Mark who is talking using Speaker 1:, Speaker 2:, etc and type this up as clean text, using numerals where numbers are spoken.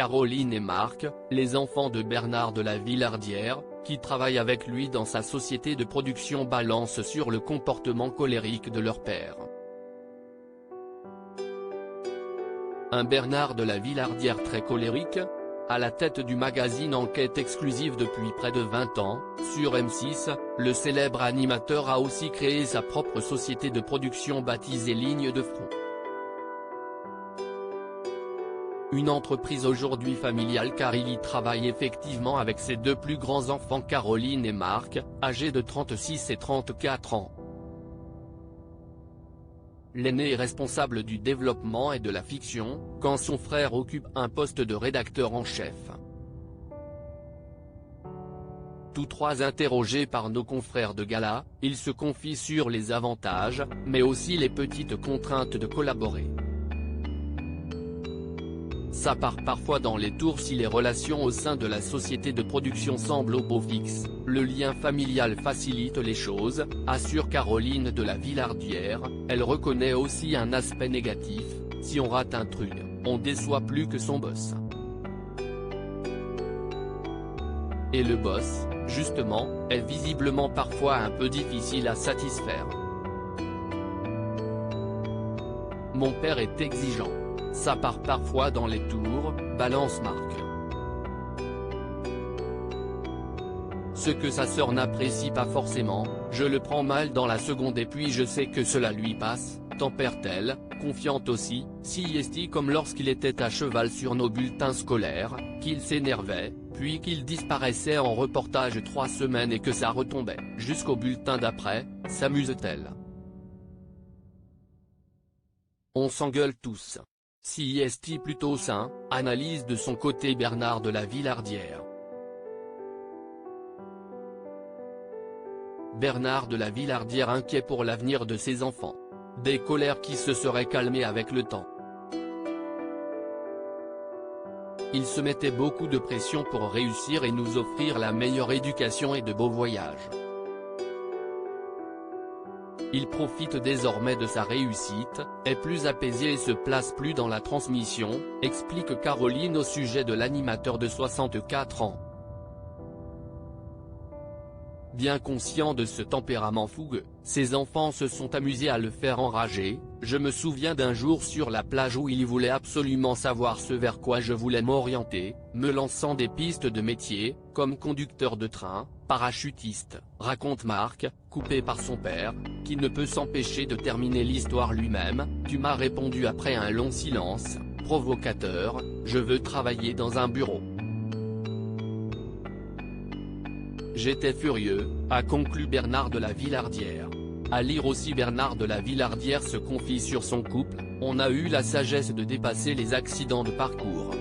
Speaker 1: Caroline et Marc, les enfants de Bernard de la Villardière, qui travaillent avec lui dans sa société de production, balancent sur le comportement colérique de leur père. Un Bernard de la Villardière très colérique ? À la tête du magazine Enquête exclusive depuis près de 20 ans, sur M6, le célèbre animateur a aussi créé sa propre société de production baptisée Ligne de Front. Une entreprise aujourd'hui familiale car il y travaille effectivement avec ses deux plus grands enfants Caroline et Marc, âgés de 36 et 34 ans. L'aîné est responsable du développement et de la fiction, quand son frère occupe un poste de rédacteur en chef. Tous trois interrogés par nos confrères de Gala, ils se confient sur les avantages, mais aussi les petites contraintes de collaborer. Ça part parfois dans les tours si les relations au sein de la société de production semblent au beau fixe, le lien familial facilite les choses, assure Caroline de la Villardière. Elle reconnaît aussi un aspect négatif, si on rate un truc, on déçoit plus que son boss. Et le boss, justement, est visiblement parfois un peu difficile à satisfaire. Mon père est exigeant. Ça part parfois dans les tours, balance Marc. Ce que sa sœur n'apprécie pas forcément, je le prends mal dans la seconde et puis je sais que cela lui passe, tempère-t-elle, confiante aussi, si est comme lorsqu'il était à cheval sur nos bulletins scolaires, qu'il s'énervait, puis qu'il disparaissait en reportage 3 semaines et que ça retombait, jusqu'au bulletin d'après, s'amuse-t-elle. On s'engueule tous. Si est plutôt sain, analyse de son côté Bernard de la Villardière. Bernard de la Villardière inquiet pour l'avenir de ses enfants. Des colères qui se seraient calmées avec le temps. Il se mettait beaucoup de pression pour réussir et nous offrir la meilleure éducation et de beaux voyages. Il profite désormais de sa réussite, est plus apaisé et se place plus dans la transmission, explique Caroline au sujet de l'animateur de 64 ans. Bien conscient de ce tempérament fougueux, ses enfants se sont amusés à le faire enrager. Je me souviens d'un jour sur la plage où il voulait absolument savoir ce vers quoi je voulais m'orienter, me lançant des pistes de métier, comme conducteur de train, parachutiste, raconte Marc, coupé par son père, qui ne peut s'empêcher de terminer l'histoire lui-même. Tu m'as répondu après un long silence, provocateur, je veux travailler dans un bureau. J'étais furieux, a conclu Bernard de la Villardière. À lire aussi Bernard de la Villardière se confie sur son couple, on a eu la sagesse de dépasser les accidents de parcours.